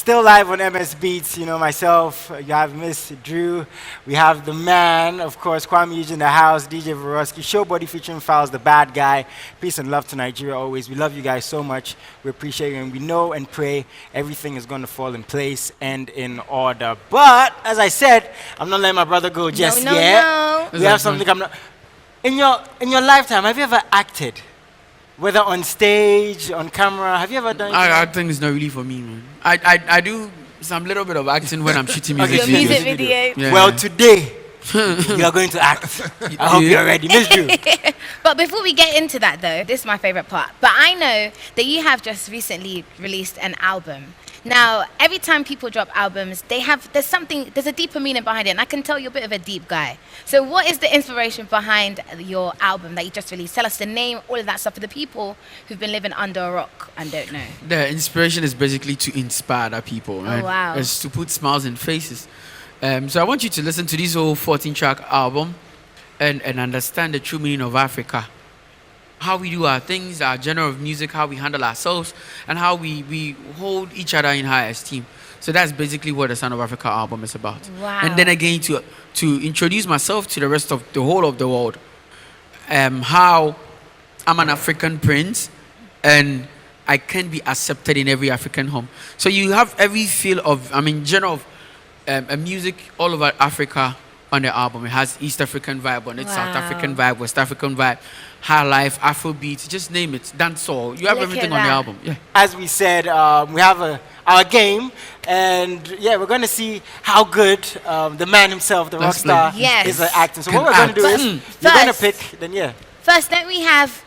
Still live on MS Beatz, you know, myself, you have Mz Dru, we have the man, of course, Kuami Eugene in the house, DJ Varosky, Showbody featuring Fowls, the bad guy. Peace and love to Nigeria always. We love you guys so much. We appreciate you, and we know and pray everything is going to fall in place and in order. But, as I said, I'm not letting my brother go just yet. No. We have something coming up. In your lifetime, have you ever acted? Whether on stage, on camera, have you ever done anything? Acting is not really for me, man. I do some little bit of acting when I'm shooting music Your music video. Yeah. Well, today, you are going to act. I hope you're ready. Mz Dru. But before we get into that, though, this is my favorite part. But I know that you have just recently released an album. Now, every time people drop albums, there's a deeper meaning behind it, and I can tell you're a bit of a deep guy. So what is the inspiration behind your album that you just released? Tell us the name, all of that stuff for the people who've been living under a rock and don't know. The inspiration is basically to inspire other people. Oh, wow. It's to put smiles in faces. So I want you to listen to this whole 14-track album and understand the true meaning of Africa. How we do our things, our genre of music, how we handle ourselves, and how we hold each other in high esteem. So that's basically what the Sound of Africa album is about. Wow. And then again, to introduce myself to the rest of the whole of the world, how I'm an African prince, and I can be accepted in every African home. So you have every feel of, genre of a music all over Africa on the album. It has East African vibe on it, Wow. South African vibe, West African vibe, high life, Afrobeat, just name it, dancehall. You have Look everything at on the that. album. Yeah. As we said, we have our game, and yeah, we're going to see how good the man himself, the rock That's star, like- Yes. is at acting. So Can what we're going to do act. is, But you're going to first- pick, then yeah. First, don't we have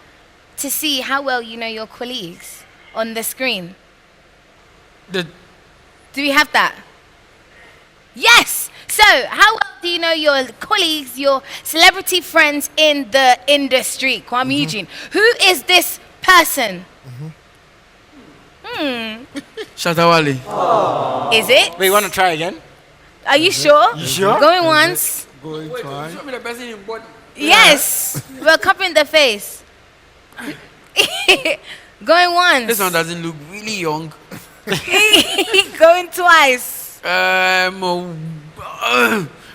to see how well you know your colleagues on the screen? The, Do we have that? Yes! So, how well do you know your colleagues, your celebrity friends in the industry? Kuami Eugene. Who is this person? Shatawale. Is it? Wait, you want to try again? Are you sure? You sure? Going once? Going twice. Show me the person in body. Yes. Well, covering the face. Going once. This one doesn't look really young. Going twice.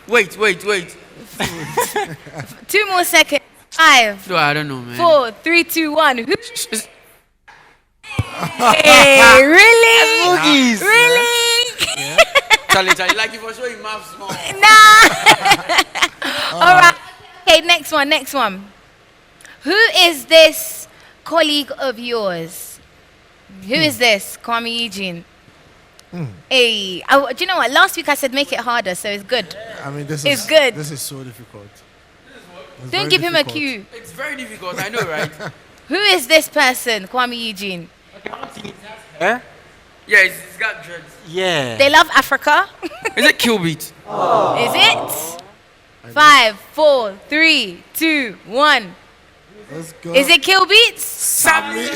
Wait. 2 more seconds. 5, No, I don't know, man. 4, 3, 2, 1. It's- Hey, really? MUGEEZ. Really? Charlie, like if I show you math small. Nah. All right. Okay, next one. Who is this colleague of yours? Who is this? Kuami Eugene. Hey, do you know what? Last week I said make it harder, so it's good. I mean, this It's is good. This is so difficult. It's Don't very give him a difficult. cue. It's very difficult, I know, right? Who is this person? Kuami Eugene. Yeah? Yeah, it's got dreads. Yeah. They love Africa. Is it Kill Beat? Is it? 5, 4, 3, 2, 1. Let's go. Is it Kill Beats? Sammy.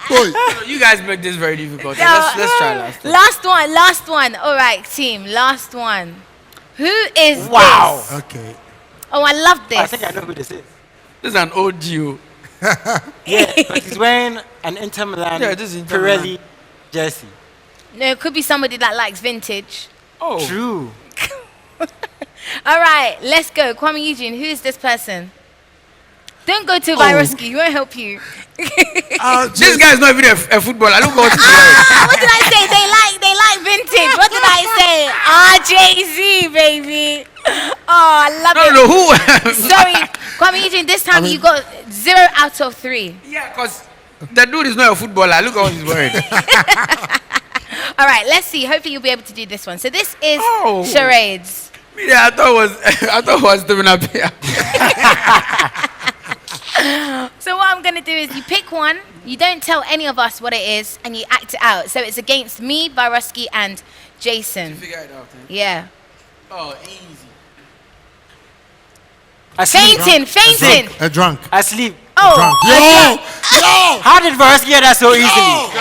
Boy, You guys make this very difficult. No. Let's try last time. Last one. All right, team. Last one. Who is Wow. this? okay. Oh, I love I this. think I know who this is. This is an OG. Yeah, but he's wearing an Inter Milan Yeah, this is Inter Pirelli jersey. No, it could be somebody that likes vintage. Oh. True. All right, let's go. Kuami Eugene, who is this person? Don't go to Virusky. He won't help you. This guy's not even a footballer. Look what he's What did I say? They like vintage. What did I say? RJZ, baby. Oh, I love wearing. it. No, who? Sorry, Kuami Eugene, this time you got 0 out of 3. Yeah, because the dude is not a footballer. Look what he's wearing. All right, let's see. Hopefully you'll be able to do this one. So this is Oh. charades. I thought it was doing up here. So what I'm going to do is you pick one, you don't tell any of us what it is, and you act it out. So it's against me, Virusky, and Jason. Figure it out. Eh? Yeah. Oh, easy. Asleep. Fainting. A drunk. Asleep. Oh, Drunk. Yo! How did Varosky get that so easily?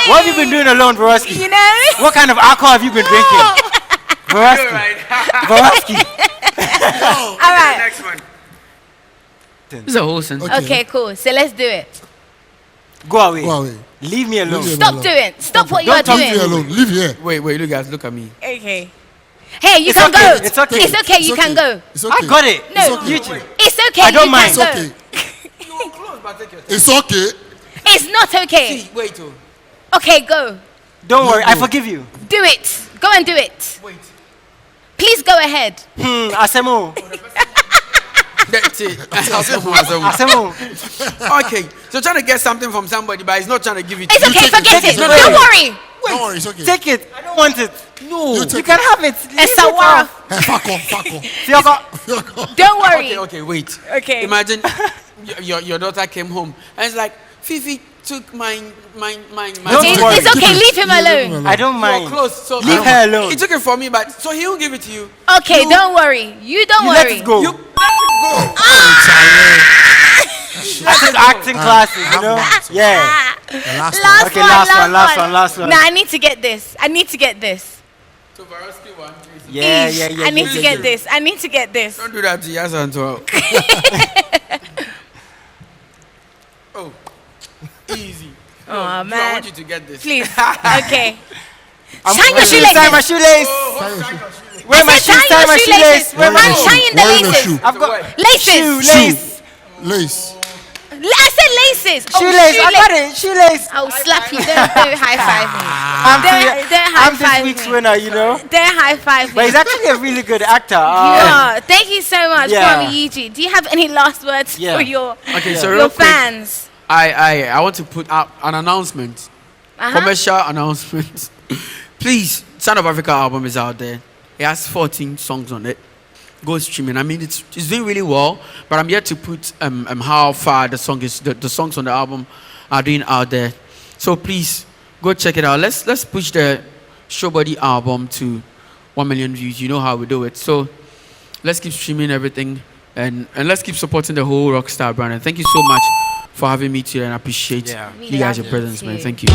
What have you been doing alone, Varosky? you know? What kind of alcohol have you been drinking? You're Varosky. right. Varosky. All right. Next one. This is a whole sentence. Okay. Okay, cool. So let's do it. Go away. Go away. Leave me alone. Leave me Stop doing. Stop what you Don't are talk to Leave me doing. alone. Leave here. Wait, look guys, look at me. Okay. Hey, you It's can okay, go. it's okay. It's okay. It's You okay. can go. It's okay. I got it. No. It's okay. YouTube. It's okay. I don't you mind. Can It's go. okay. You were close, but take your time. It's okay. It's not okay. See, wait, oh. Okay, go. Don't worry, I go. forgive you. Do it. Go and do it. Wait. Please go ahead. Asemo. That's it. Asemo. Okay, so trying to get something from somebody, but he's not trying to give it to It's you. okay. take it. Forget Take it. it. Don't worry. Don't worry. It's okay. Take it. I don't want it. No. You take You can have it. Leave It's it a war. off. Hey, fuck off. Fuck off. Fiogo. Don't worry. Okay, wait. Okay. Imagine your daughter came home and it's like, Fifi took my. Don't It's, worry. it's okay. Leave him alone. I don't You're mind. close, so Leave her alone. He took it from me, but so he won't give it to you. Okay, don't worry. You don't You let worry. it go. You let it go. I took acting classes, you know? Yeah. The last one. Last Okay, one, last one. Nah, I need to get this. I need to get this. So Varosky one, please. Yeah, Eesh, yeah, yeah. I need yeah, to yeah, get yeah. this. I need to get this. Don't do that to Yas and well. Oh, easy. Oh, No, I man. want you to get this. Please. Okay. I'm Shine your ready to tie shoelaces. my shoelace. Where my shoes? Tie my shoelace. Where my I'm shoes? tying the Wearing a laces. shoe. I've got Laces. shoelace. Lace. I said laces. Oh, Shoelace. I got it. Shoelace. I'll slap you. Don't high five me. I'm Don't I'm high-five this week's me. winner, you know? Don't high five But me. he's actually a really good actor. Yeah. Thank you so much, Yeah. Kuami Eugene. Do you have any last words Yeah. for your Okay, so your real quick, fans? I want to put out an announcement. Commercial announcement. Please, Sound of Africa album is out there. It has 14 songs on it. Go streaming. I mean, it's doing really well, but I'm yet to put how far the songs on the album are doing out there. So please go check it out. Let's push the Showbody album to 1 million views. You know how we do it. So let's keep streaming everything and let's keep supporting the whole Rockstar brand. And thank you so much for having me today, and I appreciate Yeah. We you guys love your presence, you man. too. Thank you.